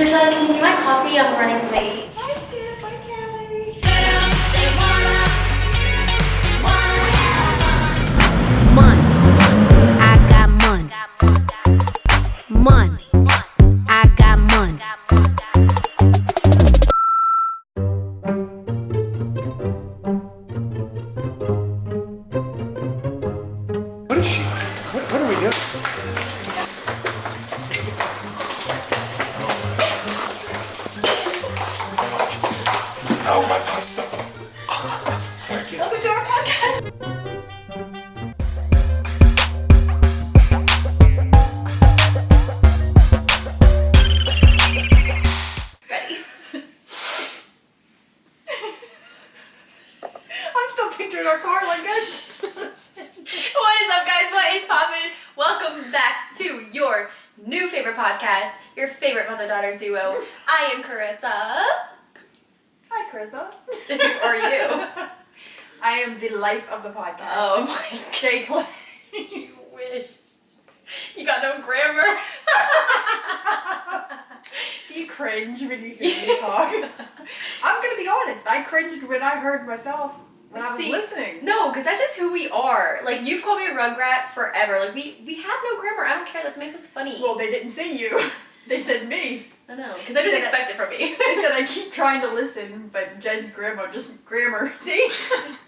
Trisha, can you give me my coffee? I'm running late. Hi, Skip. Hi, Kelly. Money, I got money. Money, I got money. What is she? What are we doing? Oh, my butt stuck. Welcome to our podcast. Ready? I'm still picturing our car like this. What is up, guys? What is poppin'? Welcome back to your new favorite podcast, your favorite mother-daughter duo. I am Carissa. Hi, Carissa. Or you. I am the life of the podcast. Oh my Jake. You wish. You got no grammar. Do you cringe when you hear me talk? I'm gonna be honest. I cringed when I heard myself when I was listening. No, because that's just who we are. Like, you've called me a rugrat forever. Like, we have no grammar. I don't care. That's what makes us funny. Well, they didn't say you. They said me. I know, because I just expect it from me. They said I keep trying to listen, but Jen's grandma just grammar. See?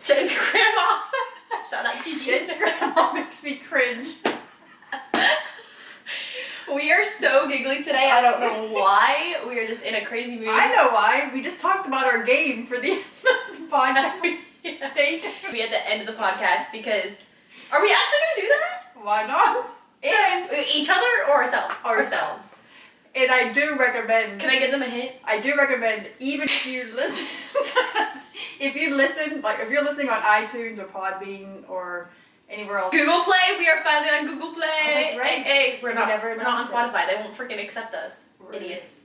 Jen's grandma. Shout out Gigi. Jen's grandma makes me cringe. We are so giggly today. I don't know why. We are just in a crazy mood. I know why. We just talked about our game for the podcast. Yeah. Stay tuned. We at the end of the podcast because are we actually gonna do that? Why not? And Each other or ourselves? Ourselves. And I do recommend. Can I give them a hint? I do recommend, even if you listen, if you're listening on iTunes or Podbean or anywhere else. Google Play. We are finally on Google Play. Oh, that's right. Hey, we're not on announced Spotify. They won't freaking accept us. Right. Idiots.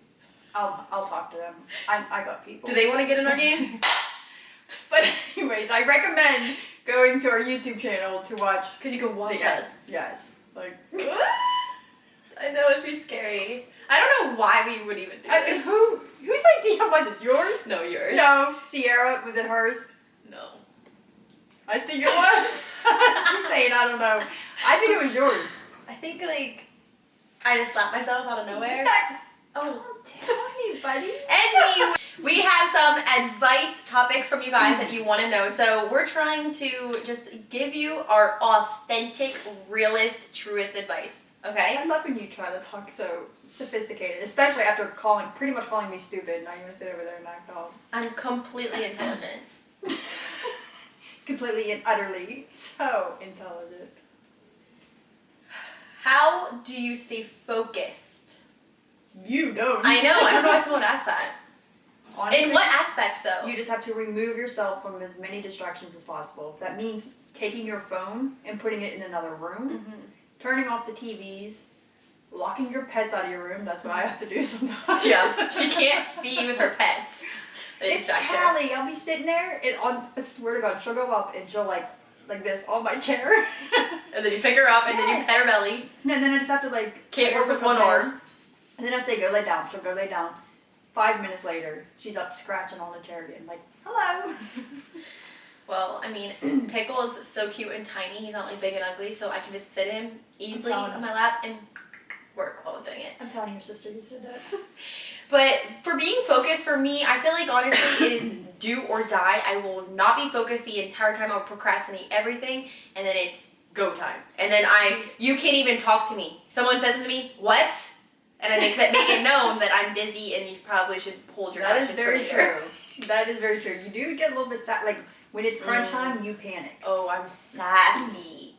I'll talk to them. I got people. Do they want to get in our game? But anyways, I recommend going to our YouTube channel to watch. Because you can watch the- us. Yes. Like. I know, it'd be scary. I don't know why we would even do this. Whose idea was this? Yours? No, yours. No. Sierra, was it hers? No. I think it was. She's saying I don't know. I think it was yours. I think, like, I just slapped myself out of nowhere. Oh, Tell me, buddy. anyway, we have some advice topics from you guys that you want to know. So we're trying to just give you our authentic, realist, truest advice. Okay? I love when you try to talk so sophisticated, especially after pretty much calling me stupid. Now you want to sit over there and act all I'm completely intelligent. completely and utterly so intelligent. How do you stay focused? You don't. I know. I don't know why someone asked that. Honestly, In what aspect, though? you just have to remove yourself from as many distractions as possible. If that means taking your phone and putting it in another room, turning off the TVs, locking your pets out of your room. That's what I have to do sometimes. Yeah, she can't be with her pets. They It's distract her. Callie. I'll be sitting there, and I swear to God, she'll go up and she'll like this on my chair. And then you pick her up, and then you Yes. pet her belly. And then I just have to like Can't put her work with for a one couple arm. minutes. And then I say, go lay down. She'll go lay down. 5 minutes later, she's up scratching on the chair again. Like, hello. Well, I mean, Pickle is so cute and tiny. He's not like big and ugly, so I can just sit him easily telling on him. my lap and work while I'm doing it. I'm telling your sister you said that. But for being focused, for me, I feel like honestly it is do or die. I will not be focused the entire time. I'll procrastinate everything, and then it's go time. And then you can't even talk to me. Someone says to me, "What?" And I make it known that I'm busy, and you probably should hold your That is questions very for later. true. That is very true. You do get a little bit sad. Like, when it's crunch time, you panic. Oh, I'm sassy.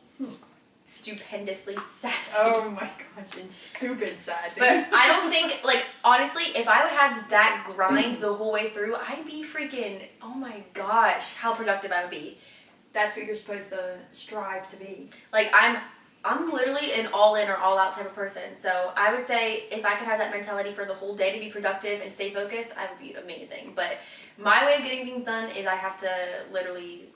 Stupendously sassy. Oh my gosh, and stupid sassy. But I don't think, like, honestly, if I would have that grind the whole way through, I'd be freaking, oh my gosh, how productive I would be. That's what you're supposed to strive to be. Like, I'm literally an all-in or all-out type of person. So I would say if I could have that mentality for the whole day to be productive and stay focused, I would be amazing. But my way of getting things done is I have to literally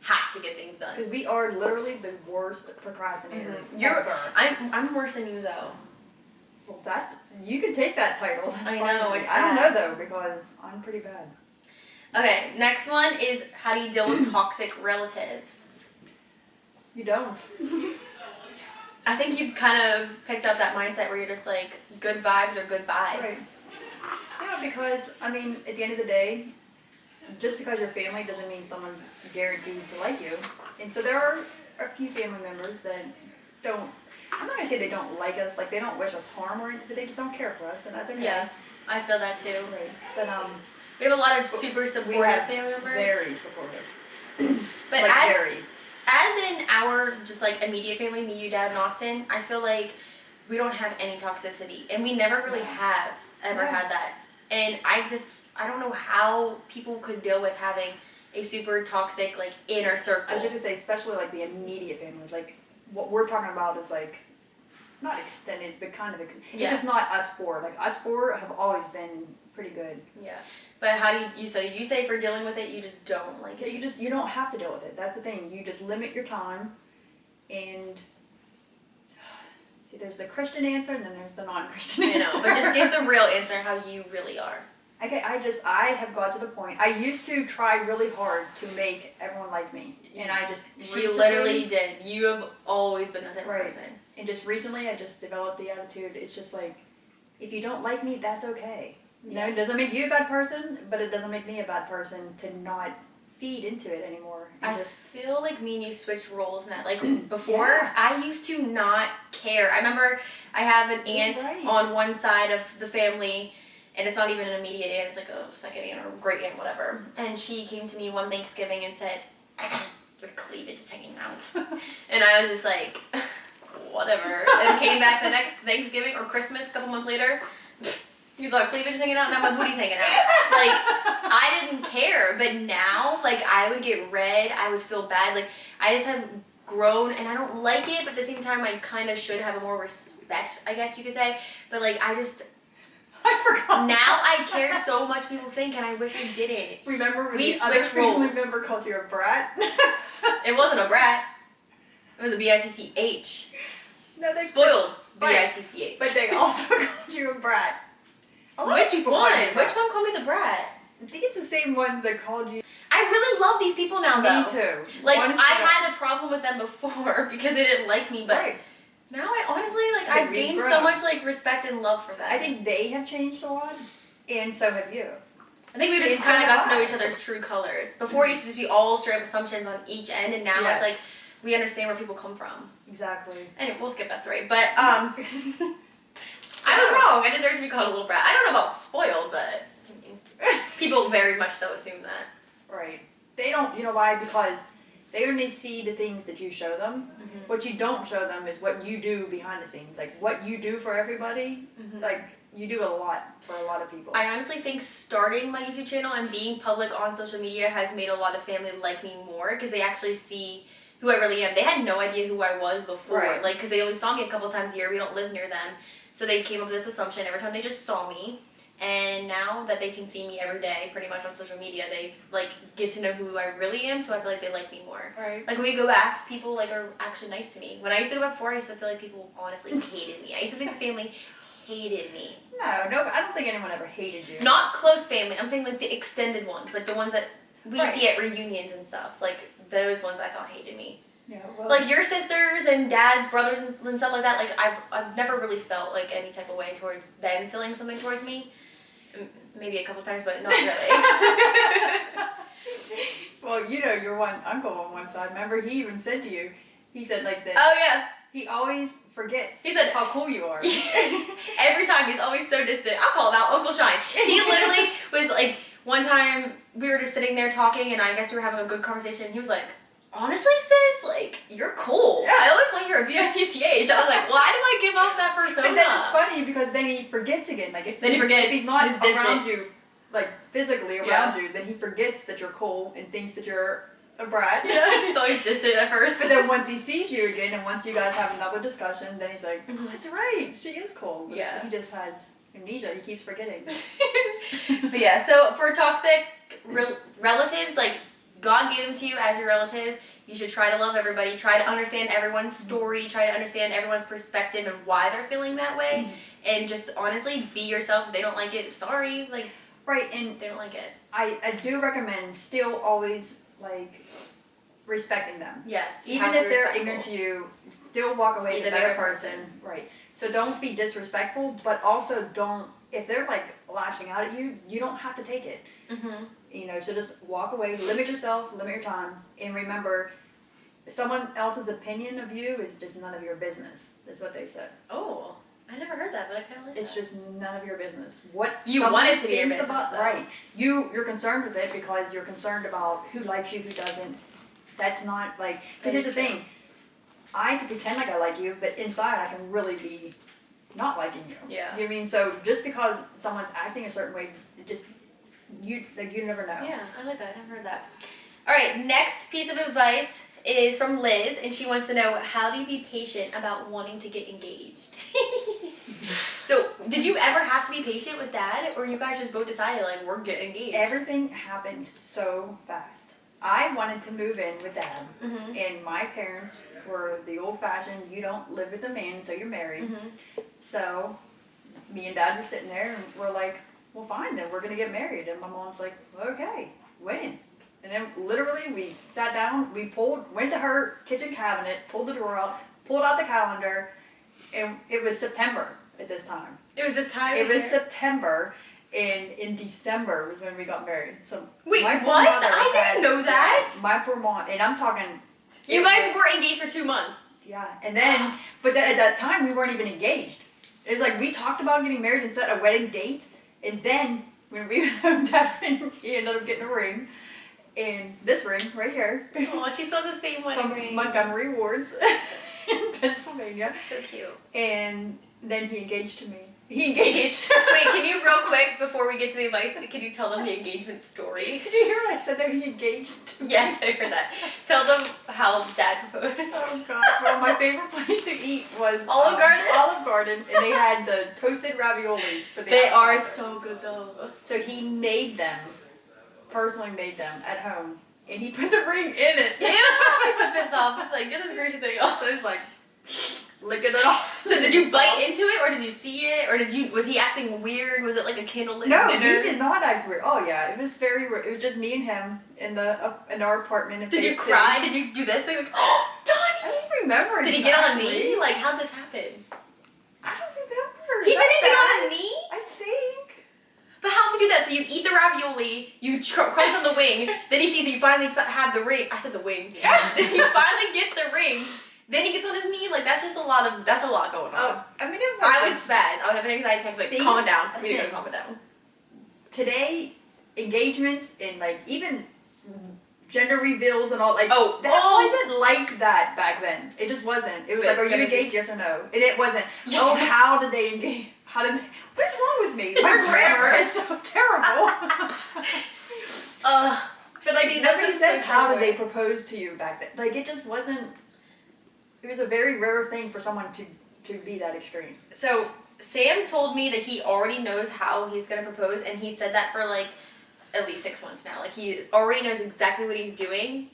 have to get things done. Because we are literally the worst procrastinators. You're, ever. I'm worse than you though. Well, you can take that title. That's I fine know, with me. it's I don't bad. know though, because I'm pretty bad. Okay, next one is how do you deal with toxic relatives? You don't. I think you've kind of picked up that mindset where you're just like, good vibes or good vibe. Right. Yeah, because, I mean, at the end of the day, just because you're family doesn't mean someone's guaranteed to like you. And so there are a few family members that don't, I'm not going to say they don't like us, like they don't wish us harm or anything, but they just don't care for us, and that's okay. Yeah, I feel that too. Right. But, We have a lot of super supportive family members. very supportive. But like as very. in our just like immediate family, me, you, dad, and Austin, I feel like we don't have any toxicity, and we never really have ever had that. And I don't know how people could deal with having a super toxic like inner circle. I was just gonna say, especially like the immediate family, like what we're talking about is like not extended, but kind of it's just not us four. Like us four have always been pretty good. Yeah, but how do you say for dealing with it, you just don't like it. You don't have to deal with it. That's the thing. You just limit your time, and see, there's the Christian answer, and then there's the non-Christian answer. I know, but just give the real answer how you really are. Okay, I have got to the point. I used to try really hard to make everyone like me, and I just She literally did. You have always been that type of person. And just recently, I just developed the attitude. It's just like, if you don't like me, that's okay. You know, it doesn't make you a bad person, but it doesn't make me a bad person to not feed into it anymore. I feel like me and you switched roles in that. Like before, I used to not care. I remember I have an aunt on one side of the family, and it's not even an immediate aunt, it's like a second aunt or great aunt, whatever. And she came to me one Thanksgiving and said, your cleavage is hanging out. And I was just like, whatever. And came back the next Thanksgiving or Christmas, a couple months later. You thought cleavage was hanging out? Now my booty's hanging out. Like, I didn't care. But now, like, I would get red. I would feel bad. Like, I just have grown, and I don't like it, but at the same time, I kind of should have more respect, I guess you could say. But, like, I forgot. Now I care so much people think, and I wish I didn't. Remember when we the other switched roles. family member called you a brat? It wasn't a brat. It was a bitch. No, they spoiled right. bitch. But they also called you a brat. Which one? Which one called me the brat? I think it's the same ones that called you. I really love these people now, though. Me too. Like, I had a problem with them before because they didn't like me, but now I honestly, like, I've gained so much, like, respect and love for them. I think they have changed a lot, and so have you. I think we just kind of got to know each other's true colors. Before, it used to just be all straight up assumptions on each end, and now it's like, we understand where people come from. Exactly. Anyway, we'll skip that story, but, I was wrong. I deserve to be called a little brat. I don't know about spoiled, but people very much so assume that. Right. They don't, you know why? Because they only see the things that you show them. Mm-hmm. What you don't show them is what you do behind the scenes. Like, what you do for everybody, like, you do a lot for a lot of people. I honestly think starting my YouTube channel and being public on social media has made a lot of family like me more because they actually see who I really am. They had no idea who I was before, like, because they only saw me a couple times a year. We don't live near them. So they came up with this assumption every time they just saw me. And now that they can see me every day, pretty much on social media, they like get to know who I really am. So I feel like they like me more. Right. Like when we go back, people like are actually nice to me. When I used to go back before, I used to feel like people honestly hated me. I used to think the family hated me. No, I don't think anyone ever hated you. Not close family. I'm saying like the extended ones, like the ones that we see at reunions and stuff. Like those ones I thought hated me. Yeah, well, like your sisters and dad's brothers and stuff like that. Like I've never really felt like any type of way towards them feeling something towards me. Maybe a couple times, but not really. Well, you know your one uncle on one side. Remember, he even said to you, he said like this. Oh yeah. He always forgets. He said how cool you are. Every time he's always so distant. I'll call him out, Uncle Shine. He literally was like, one time we were just sitting there talking, and I guess we were having a good conversation. He was like, honestly, sis, like, you're cool. I always thought you were a bitch. I was like, why do I give off that persona? And then it's funny because then he forgets again. Like if he's not around you, like physically around you, then he forgets that you're cool and thinks that you're a brat. Yeah, he's always distant at first. But then once he sees you again, and once you guys have another discussion, then he's like, oh, that's right, she is cool. But he just has amnesia. He keeps forgetting. But yeah, so for toxic relatives, like, God gave them to you as your relatives. You should try to love everybody. Try to understand everyone's story. Try to understand everyone's perspective and why they're feeling that way. and just honestly be yourself. If they don't like it, sorry, like Right, and they don't like it. I do recommend still always like respecting them. Yes, you Even have to if they're respectful. ignorant to you, still walk away Be the the better better person. Right. So don't be disrespectful, but also don't, if they're like lashing out at you, you don't have to take it. Mm-hmm. You know, so just walk away, limit yourself, limit your time, and remember, someone else's opinion of you is just none of your business. That's what they said. Oh, I never heard that, but I kind of like It's that. just none of your business. What You someone want it to be your thinks business, about, though. right? You're concerned with it because you're concerned about who likes you, who doesn't. That's not like, because here's the That is true. thing. I can pretend like I like you, but inside I can really be not liking you. Yeah. You know what I mean? So just because someone's acting a certain way, it just you never know. Yeah, I like that. I never heard that. All right, next piece of advice is from Liz, and she wants to know, how do you be patient about wanting to get engaged? So, did you ever have to be patient with Dad, or you guys just both decided, like, we're getting engaged? Everything happened so fast. I wanted to move in with Dad, Mm-hmm. and my parents were the old-fashioned, you don't live with a man until you're married. Mm-hmm. So, me and Dad were sitting there, and we're like, well, fine, then we're gonna get married. And my mom's like, okay, when? And then literally we sat down, went to her kitchen cabinet, pulled the drawer out, pulled out the calendar, and it was September at this time. It was this time It of was year? September, and in December was when we got married. So Wait, my poor what? mother I didn't know that. My poor mom, and I'm talking. You guys were engaged for 2 months. Yeah, and then, but at that time we weren't even engaged. It was like we talked about getting married and set a wedding date, and then when we went home, Dad, he ended up getting a ring, and this ring right here. Oh, she still has the same wedding From ring. Montgomery Wards in Pennsylvania, So cute. and then he engaged to me. He engaged. Wait, can you real quick, before we get to the advice, can you tell them the engagement story? Did you hear what I said there? He engaged to me. Yes, I heard that. Tell them how Dad proposed. Oh God! Well, my favorite place to eat was Olive Garden? Olive Garden, and they had the toasted raviolis. But They are avocado. so good though. So he made them, personally made them at home, and he put the ring in it. Ew, I'm so pissed off. Like, get this greasy thing off. So it's like licking it off. So did you bite into it, or did you see it, or was he acting weird? Was it like a candlelit No, dinner? he did not act weird. Oh yeah, it was very weird. It was just me and him in our apartment. In Did you Fayette cry? City. Did you do this thing like, oh, I Donnie? don't remember. Did he get on a exactly. knee? Like, how'd this happen? I don't remember. He That's didn't get bad. on a knee? I think. But how's he do that? So you eat the ravioli, you crunch on the wing, then he sees you finally have the ring. I said the wing. Then you finally get the ring. Then he gets on his knee. Like, that's a lot going on. Oh, I mean, it was I would spaz. I would have an anxiety attack. Like, Things- calm it down. We need to listen. calm it down. Today, engagements and like even gender reveals and all, like Oh, wasn't like that back then. It just wasn't. It was But like, are it's you gonna be. engaged? Yes or no? And it wasn't. Yes Oh, or no. how did they engage? What is wrong with me? My grammar is so terrible. But like See, that nobody sounds says so how did clever. they propose to you back then. Like it just wasn't. It was a very rare thing for someone to be that extreme. So Sam told me that he already knows how he's gonna propose, and he said that for like at least 6 months now. Like he already knows exactly what he's doing.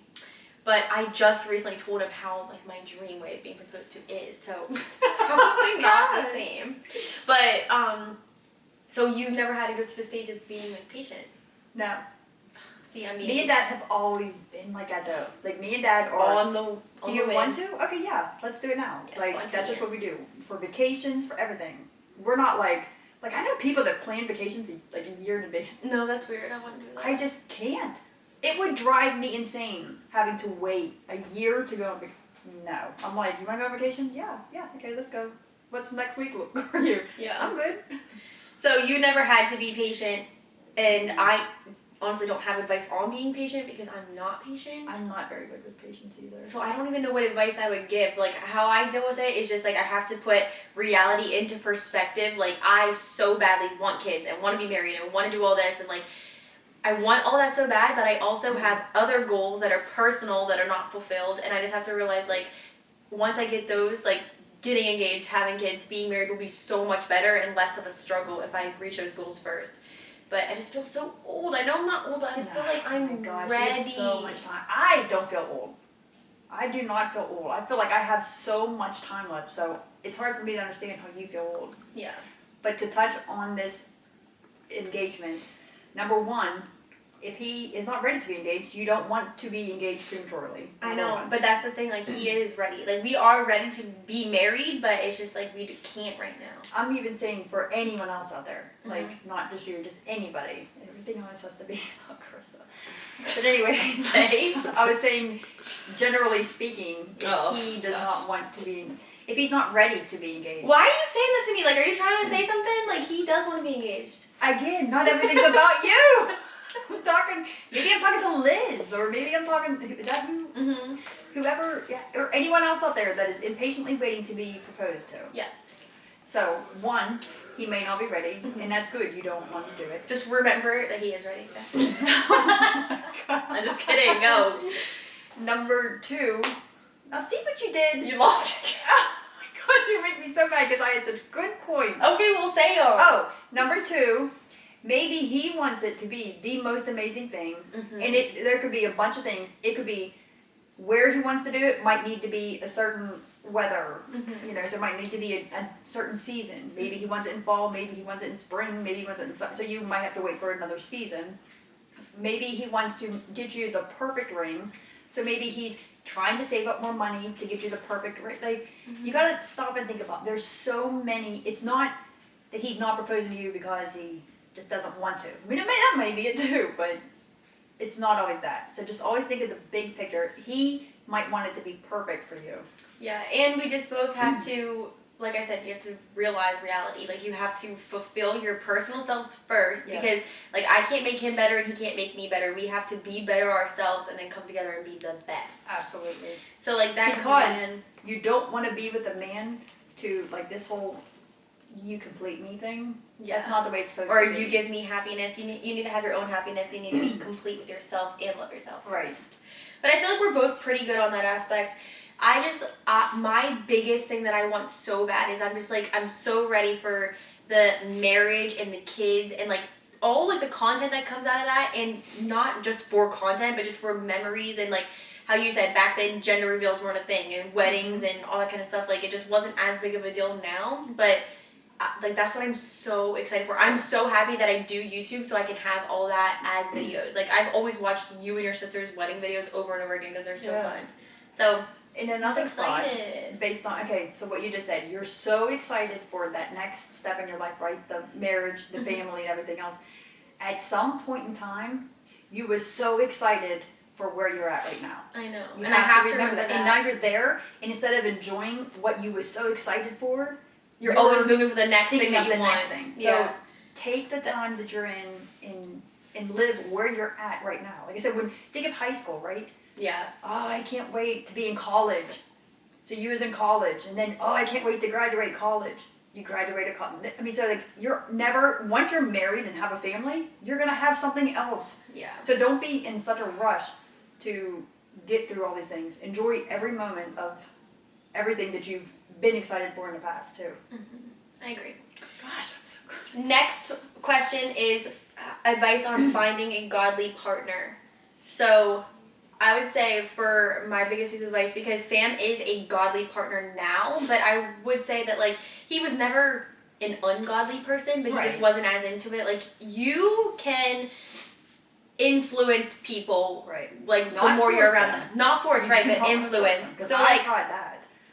But I just recently told him how like my dream way of being proposed to is. So probably not the gosh. same. But so you've never had to go through the stage of being like patient. No, See, I mean, me and Dad have always been like that though. Like me and Dad are. on the. Do you want to? Okay, yeah, let's do it now. Yes, Like that's just what we spontaneous. do for vacations, for everything. We're not like I know people that plan vacations like a year in advance. No, that's weird. I wouldn't do that. I just can't. It would drive me insane having to wait a year to go on vacation. No, I'm like, you want to go on vacation? Yeah, okay, let's go. What's next week look for you? Yeah. I'm good. So you never had to be patient, and I honestly don't have advice on being patient because I'm not patient. I'm not very good with patience either. So I don't even know what advice I would give. Like how I deal with it is just like I have to put reality into perspective. Like I so badly want kids and want to be married and want to do all this and like I want all that so bad, but I also have other goals that are personal that are not fulfilled, and I just have to realize like once I get those, like getting engaged, having kids, being married will be so much better and less of a struggle if I reach those goals first. But I just feel so old. I know I'm not old, but I just feel like I'm oh my gosh, ready. You have so much time. I don't feel old. I do not feel old. I feel like I have so much time left, so it's hard for me to understand how you feel old. Yeah. But to touch on this engagement, number one, if he is not ready to be engaged, you don't want to be engaged prematurely. I know, but that's the thing, like, he is ready. Like, we are ready to be married, but it's just, like, we can't right now. I'm even saying for anyone else out there, like, not just you, just anybody. Everything always has to be about Carissa. But anyways, I was saying, generally speaking, if he does not want to be, if he's not ready to be engaged. Why are you saying that to me? Like, are you trying to say something? Like, he does want to be engaged. Again, not everything's about you. I'm talking to Liz, or maybe I'm talking, is that who? Mm-hmm. Whoever, yeah, or anyone else out there that is impatiently waiting to be proposed to. Yeah. So, one, he may not be ready, and that's good. You don't want to do it. Just remember that he is ready. I'm just kidding. Go. Number two, now see what you did. You lost it. Oh my God, you make me so mad because I had such good points. Okay, we'll say it. Oh, number two, maybe he wants it to be the most amazing thing, and there could be a bunch of things. It could be where he wants to do it might need to be a certain weather, you know, so it might need to be a certain season. Maybe he wants it in fall, maybe he wants it in spring, maybe he wants it in summer, so you might have to wait for another season. Maybe he wants to get you the perfect ring, so maybe he's trying to save up more money to get you the perfect ring. Like, you gotta stop and think about, there's so many, it's not that he's not proposing to you because he just doesn't want to. I mean, that may be it too, but it's not always that. So just always think of the big picture. He might want it to be perfect for you. Yeah, and we just both have to, like I said, you have to realize reality. Like, you have to fulfill your personal selves first, because, like, I can't make him better and he can't make me better. We have to be better ourselves and then come together and be the best. Absolutely. So, like, that because you don't want to be with a man to, like, this whole you complete me thing. Yeah. That's not the way it's supposed or to be. Or you give me happiness. You need to have your own happiness. You need to be complete with yourself and love yourself first. Right. But I feel like we're both pretty good on that aspect. I just, my biggest thing that I want so bad is I'm just like, I'm so ready for the marriage and the kids and like all like the content that comes out of that, and not just for content, but just for memories and like how you said back then gender reveals weren't a thing and weddings and all that kind of stuff. Like, it just wasn't as big of a deal now, but like that's what I'm so excited for. I'm so happy that I do YouTube so I can have all that as videos. Like, I've always watched you and your sister's wedding videos over and over again because they're so fun. So in another thought, based on, okay, so what you just said, you're so excited for that next step in your life, right? The marriage, the family, and everything else. At some point in time, you was so excited for where you're at right now. I know. And I have to remember that. And now you're there, and instead of enjoying what you was so excited for, you're always moving for the next thing that you want. Next thing. So take the time that you're in and live where you're at right now. Like I said, think of high school, right? Yeah. Oh, I can't wait to be in college. So you was in college, and then, oh, I can't wait to graduate college. You graduated college. I mean, so like, you're never, once you're married and have a family, you're going to have something else. Yeah. So don't be in such a rush to get through all these things. Enjoy every moment of everything that you've been excited for in the past, too. I agree. Gosh, I'm so good. Next question is advice on finding a godly partner. So I would say for my biggest piece of advice, because Sam is a godly partner now, but I would say that like he was never an ungodly person, but he just wasn't as into it. Like, you can influence people, like Not the more you're around them. them. Not force, right, but influence. So like, tried that.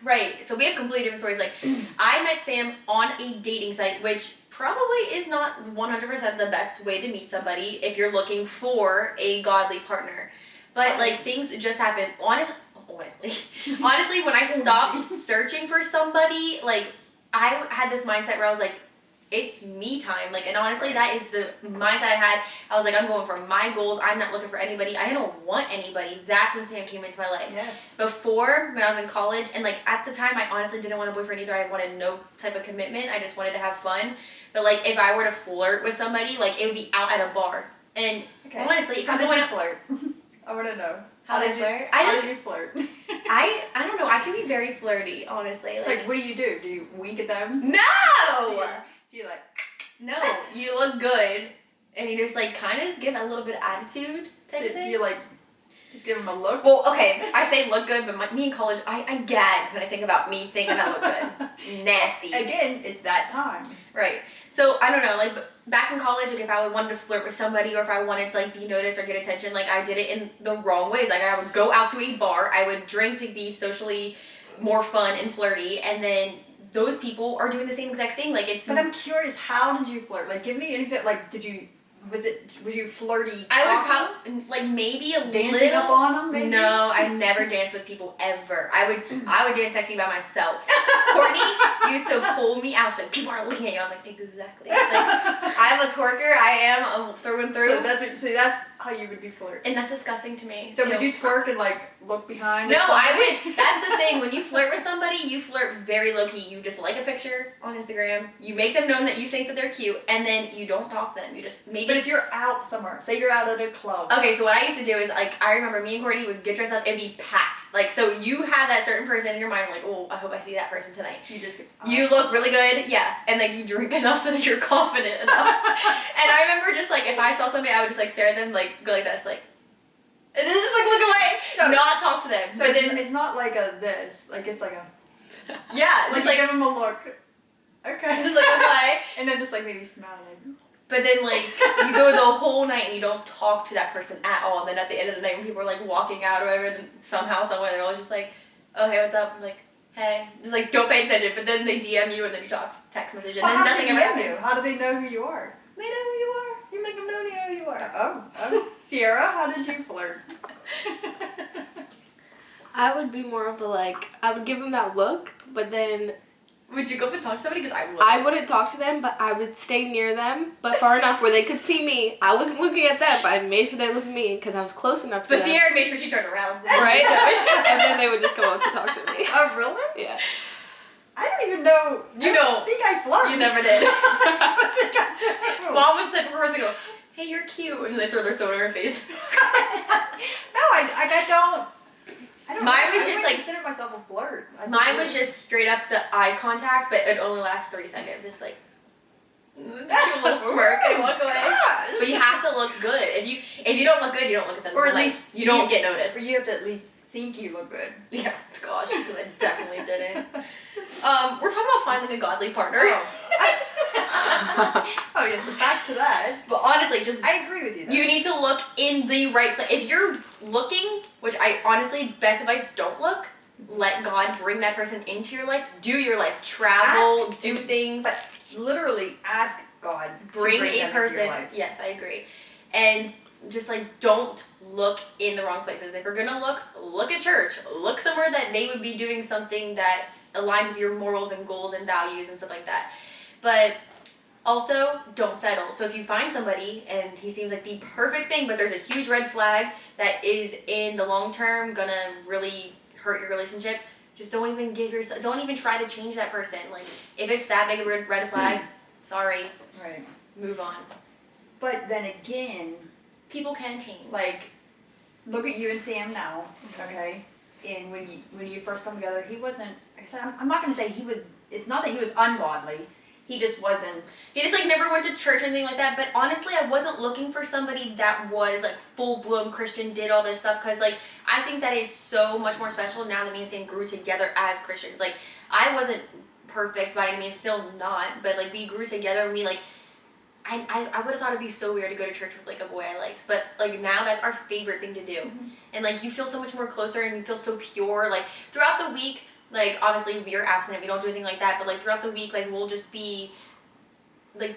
Right, so we have completely different stories. Like, I met Sam on a dating site, which probably is not 100% the best way to meet somebody if you're looking for a godly partner. But, like, things just happen. Honestly, when I stopped searching for somebody, like, I had this mindset where I was like, it's me time. Like, and honestly, that is the mindset I had. I was like, I'm going for my goals. I'm not looking for anybody. I don't want anybody. That's when Sam came into my life. Yes. Before, when I was in college, and like at the time, I honestly didn't want a boyfriend either. I wanted no type of commitment. I just wanted to have fun. But like, if I were to flirt with somebody, like it would be out at a bar. And honestly, if I'm going to flirt, I want to know. How did I flirt? How did you flirt? I don't know. I can be very flirty, honestly. Like, what do? Do you wink at them? No! Do you like? No, you look good, and you just like kind of just give a little bit of attitude type of thing. Do you like just give them a look? Well, okay, I say look good, but me in college, I gag when I think about me thinking I look good. Nasty. Again, it's that time. Right. So I don't know, like back in college, like if I wanted to flirt with somebody or if I wanted to like be noticed or get attention, like I did it in the wrong ways. Like I would go out to a bar, I would drink to be socially more fun and flirty, and then those people are doing the same exact thing. Like it's. But I'm curious, how did you flirt? Like, give me an example. Like, was you flirty? I would probably like maybe a dancing little. up on them. Maybe? No, I never danced with people ever. I would dance sexy by myself. Courtney used to pull me out. She's like, people are looking at you. I'm like, exactly. Like, I'm a twerker. I am through and through. So that's how you would be flirting. And that's disgusting to me. So would you twerk and like look behind? No, I would. That's the thing. When you flirt with somebody, you flirt very low key. You just like a picture on Instagram. You make them known that you think that they're cute, and then you don't talk to them. You just maybe. But if you're out somewhere, say you're out at a club. Okay, so what I used to do is like I remember me and Courtney would get dressed up. It'd be packed. Like so, you have that certain person in your mind. Like, oh, I hope I see that person tonight. You look really good, yeah, and like you drink enough so that you're confident enough. And I remember just like if I saw somebody, I would just like stare at them, like go like this, like. And then just like look away, So, not talk to them. So but then it's not like a this, like it's like a. yeah, Like just you like give them a look. Okay. just like look away. And then just like maybe smile like. But then like you go the whole night and you don't talk to that person at all. And then at the end of the night when people are like walking out or whatever, then somehow somewhere they're always just like, oh hey, what's up? I'm like, hey, just like don't pay attention. But then they DM you and then you talk text message and Well, then nothing ever how do they DM happens. you? How do they know who you are? They know who you are. You make them know they know who you are. Oh. Sierra, how did you flirt? I would be more of a like, I would give them that look, but then Would you go up and talk to somebody? Because I wouldn't talk to them, but I would stay near them, but far enough where they could see me. I wasn't looking at them, but I made sure they looked at me because I was close enough to But them. Sierra made sure she turned around. Right? And then they would just come up to talk to me. Oh, really? Yeah. I don't even know. You I don't. think I flirted. You never did. I don't think I do. Mom would sit before us and go, hey, you're cute. And they throw their soda in her face. No, I don't. I don't Mine know. was I just wouldn't like- consider myself a flirt. Mine was just straight up the eye contact, but it only lasts 3 seconds. Just like, do a little smirk and walk away. Gosh. But you have to look good. If you don't look good, you don't look at them. Or at like, least you don't get noticed. Or you have to at least think you look good. Yeah, gosh, because I definitely didn't. We're talking about finding a godly partner. Oh yeah, so back to that. But honestly, just I agree with you. Though. you need to look in the right place. If you're looking, which I honestly, best advice, don't look. Let God bring that person into your life. Do your life. Travel, do things. But literally ask God Bring to bring a them into your person. life. Yes, I agree. And just like don't look in the wrong places. If you're gonna look at church. Look somewhere that they would be doing something that aligns with your morals and goals and values and stuff like that. But also, don't settle. So if you find somebody and he seems like the perfect thing, but there's a huge red flag that is in the long term gonna really hurt your relationship, just don't even try to change that person. Like if it's that big a red flag, sorry, Right. move on. But then again, People can change. like, look at you and Sam now, okay? And when you first come together, he wasn't. Like I said, I'm not gonna say he was. It's not that he was ungodly. He just wasn't. He just like never went to church or anything like that. But honestly, I wasn't looking for somebody that was like full blown Christian, did all this stuff. Cause like I think that is so much more special now that me and Sam grew together as Christians. Like I wasn't perfect by any means, still not. But like we grew together and we like. I would have thought it'd be so weird to go to church with like a boy I liked, but like now that's our favorite thing to do. Mm-hmm. And like you feel so much more closer and you feel so pure. Like throughout the week, like obviously we are abstinent, we don't do anything like that, but like throughout the week, like we'll just be like,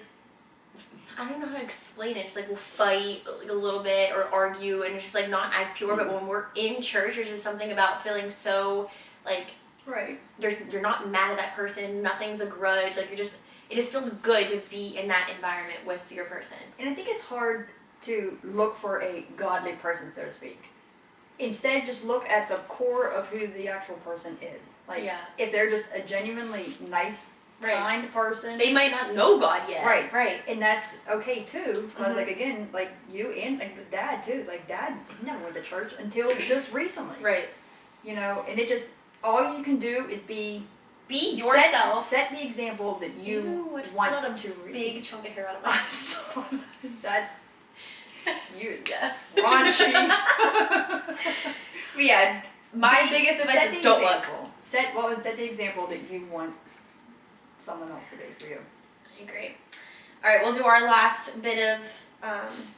I don't know how to explain it. Just like we'll fight like a little bit or argue, and it's just like not as pure. But when we're in church, there's just something about feeling so like Right. you're not mad at that person. Nothing's a grudge. Like it just feels good to be in that environment with your person. And I think it's hard to look for a godly person, so to speak. Instead, just look at the core of who the actual person is. Like, Yeah. if they're just a genuinely nice, Right. kind person. They might not know God yet. Right. Right. And that's okay too, because Mhm. like again, like you and like with Dad too. Like Dad, he never went to church until just recently. Right. You know, and it just all you can do is be Be yourself. Set the example that you Ew, I just want pulled out a to big chunk of hair out of my eyes. That's you. Yeah. Raunchy. But yeah, my biggest advice Set is the don't look. example. Set the example that you want someone else to be for you. I agree. All right, we'll do our last bit of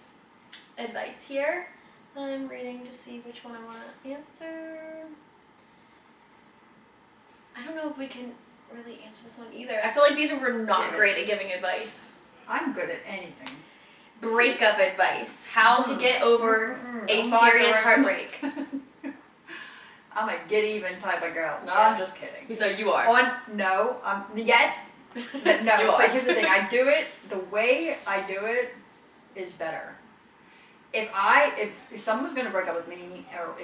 advice here. I'm reading to see which one I want to answer. I don't know if we can really answer this one either. I feel like these were not great at giving advice. I'm good at anything. Breakup advice. How to get over a serious heartbreak. I'm a get even type of girl. No, I'm just kidding. No, you are. Yes, but no. You are. But here's the thing. I do it, the way I do it is better. If someone's going to break up with me or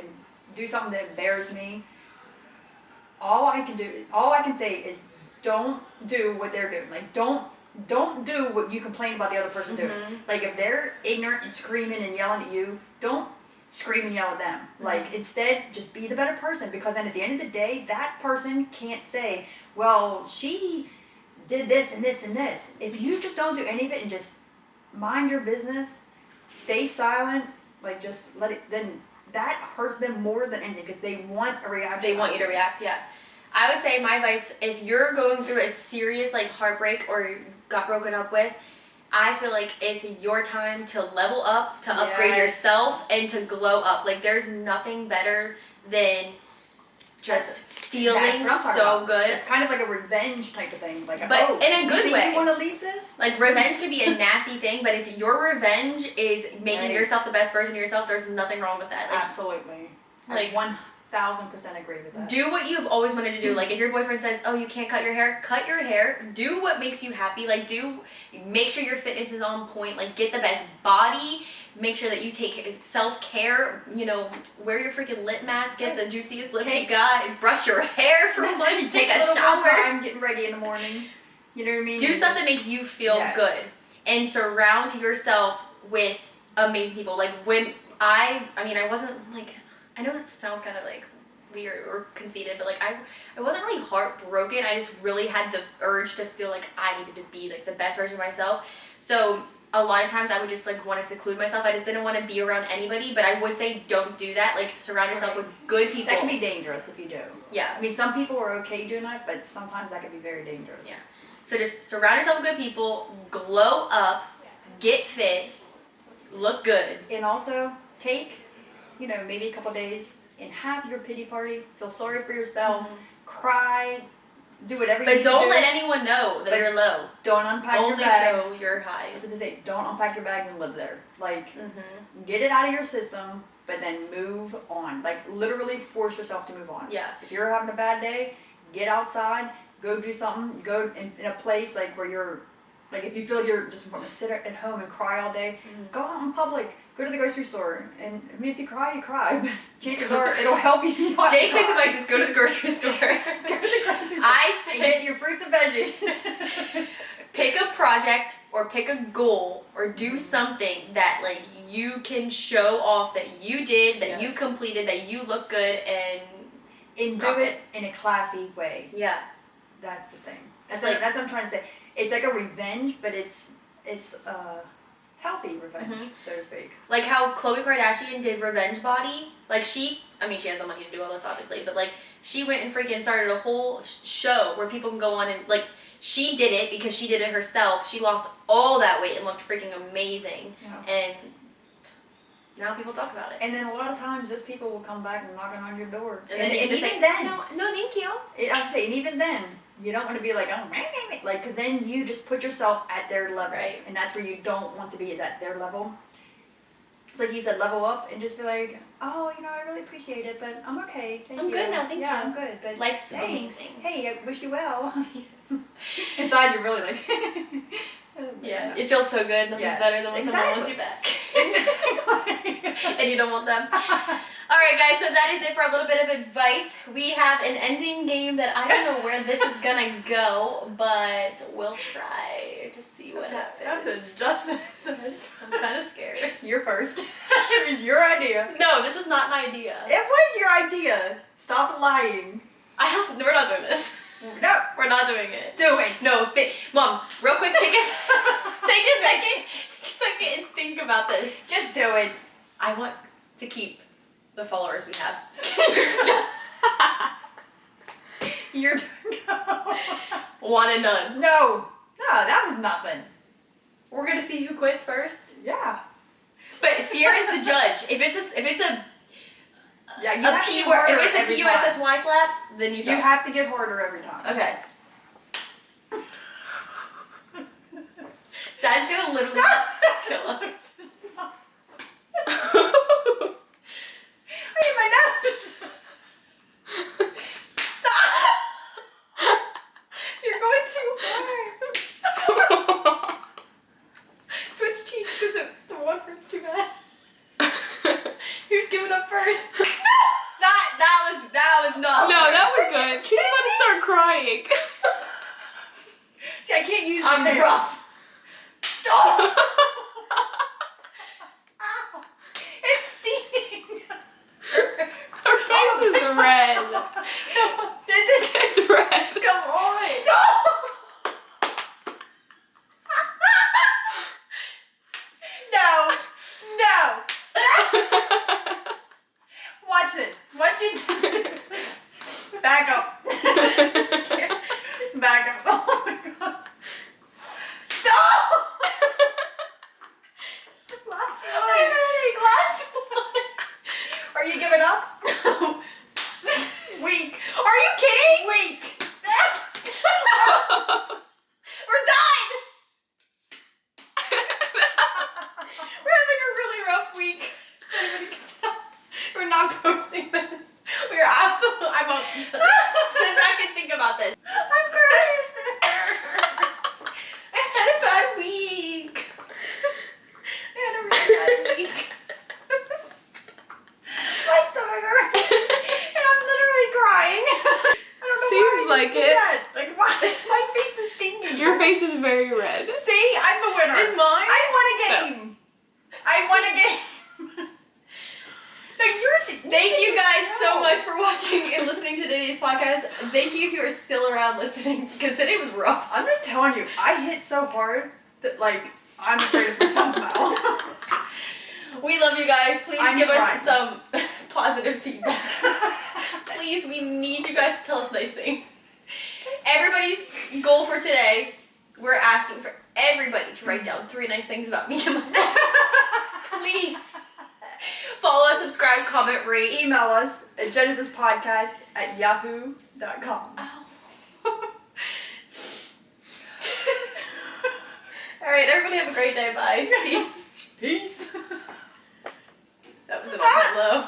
do something that embarrasses me, all I can say is don't do what they're doing. Like, don't do what you complain about the other person doing. Like, if they're ignorant and screaming and yelling at you, don't scream and yell at them. Like, instead, just be the better person, because then at the end of the day, that person can't say, well, she did this and this and this. If you just don't do any of it and just mind your business, stay silent, like, just let it, then that hurts them more than anything, because they want a reaction. They want you to react, yeah. I would say my advice, if you're going through a serious, like, heartbreak or got broken up with, I feel like it's your time to level up, to upgrade yourself, and to glow up. Like, there's nothing better than just feeling so good. It's kind of like a revenge type of thing. Like, but in a good way. You want to leave this? Like, revenge could be a nasty thing, but if your revenge is making yourself the best version of yourself, there's nothing wrong with that. Like, absolutely. Like, I 1000% agree with that. Do what you've always wanted to do. Like, if your boyfriend says, oh, you can't cut your hair, cut your hair. Do what makes you happy. Like, make sure your fitness is on point. Like, get the best body. Make sure that you take self-care. You know, wear your freaking lip mask. Get the juiciest lip you got. Brush your hair for once. Take a shower. I'm getting ready in the morning. You know what I mean? Do stuff that makes you feel good. And surround yourself with amazing people. Like, when I wasn't, like, I know that sounds kind of, like, weird or conceited, but, like, I wasn't really heartbroken. I just really had the urge to feel like I needed to be, like, the best version of myself. So a lot of times I would just, like, want to seclude myself. I just didn't want to be around anybody, but I would say don't do that. Like, surround yourself with good people. That can be dangerous if you do. Yeah. I mean, some people are okay doing that, but sometimes that can be very dangerous. Yeah. So just surround yourself with good people, glow up, get fit, look good. And also take, maybe a couple days and have your pity party. Feel sorry for yourself. Cry. Do whatever you need to do. But don't let anyone know that you're low. Don't unpack your Only bags. show your highs. I was gonna say, don't unpack your bags and live there. Like, get it out of your system, but then move on. Like, literally force yourself to move on. Yeah. If you're having a bad day, get outside, go do something, go in a place, like, where you're, like, if you feel like you're just going to sit at home and cry all day, go out in public. Go to the grocery store, and I mean, if you cry, you cry. But chances are it'll help you. Jake plays advice is go to the grocery store. Go to the grocery store. I say get your fruits and veggies. Pick a project or pick a goal or do something that, like, you can show off that you did, that you completed, that you look good, and do it in a classy way. Yeah, that's the thing. That's what I'm trying to say. It's like a revenge, but it's healthy revenge, so to speak. Like how Khloe Kardashian did Revenge Body. Like, she has the money to do all this, obviously, but, like, she went and freaking started a whole show where people can go on and, like, she did it because she did it herself. She lost all that weight and looked freaking amazing. Yeah. And now people talk about it. And then a lot of times, those people will come back and knocking on your door. And then you just say, then, no, thank you. I say, and even then, you don't want to be like, oh, like, because then you just put yourself at their level. Right. And that's where you don't want to be, is at their level. It's like you said, level up and just be like, oh, I really appreciate it, but I'm okay. Thank you. I'm good now, thank you. Yeah, I'm good. But life's so thanks. amazing. Hey, I wish you well. Inside, you're really like, yeah, it feels so good. Nothing's better than when someone wants you back. Exactly. And you don't want them. Alright, guys, so that is it for a little bit of advice. We have an ending game that I don't know where this is gonna go, but we'll try to see what happens. I'm kind of scared. You're first. It was your idea. No, this was not my idea. It was your idea. Stop lying. We're not doing this. No. We're not doing it. Do it. No, Mom, real quick, take a second and think about this. Just do it. I want to keep the followers we have. You're One and none. No, that was nothing. We're gonna see who quits first. Yeah. But Sierra's the judge. If it's a Yeah, you a have to P get word, harder if it's a every PUSSY slap, then you time. suck. You have to get harder every time. Okay. Dad's gonna literally kill us. I hit my nose. You're going too hard. Switch cheeks because the one hurts too bad. Who's giving up first? That was not. No, that was good. She's about to start crying. See, I can't use I'm this hand. rough. Oh! Ow! It's stinging. Her face is red. This is It's red. come on. No. No. Watch this. Watch it. Back up. Back up. Oh my god. Stop! Last one. Last one. Are you giving up? Weak. Are you kidding? Weak. We're done. We're having a really rough week. Everybody can tell. We're not posting this. We're absolutely. I won't sit back and think about this. I'm crying. I had a bad week. I had a really bad week. My stomach hurts. And I'm literally crying. I don't know Seems why I like did it. that. Like, why? My face is stinging. Your face is very red. See, I'm the winner. Is mine? I won a game. I won a game. No, yours. Thank you guys so much for watching and listening to today's podcast. Thank you if you are still around listening because today was rough. I'm just telling you, I hit so hard that like I'm afraid of myself now. We love you guys. Please I'm give crying. us some positive feedback. Please, we need you guys to tell us nice things. Everybody's goal for today, we're asking for everybody to write down 3 nice things about me and myself. Please. Follow us, subscribe, comment, rate. Email us at genesispodcast@yahoo.com. Alright, everybody have a great day. Bye. Peace. Peace. That was an all-time low.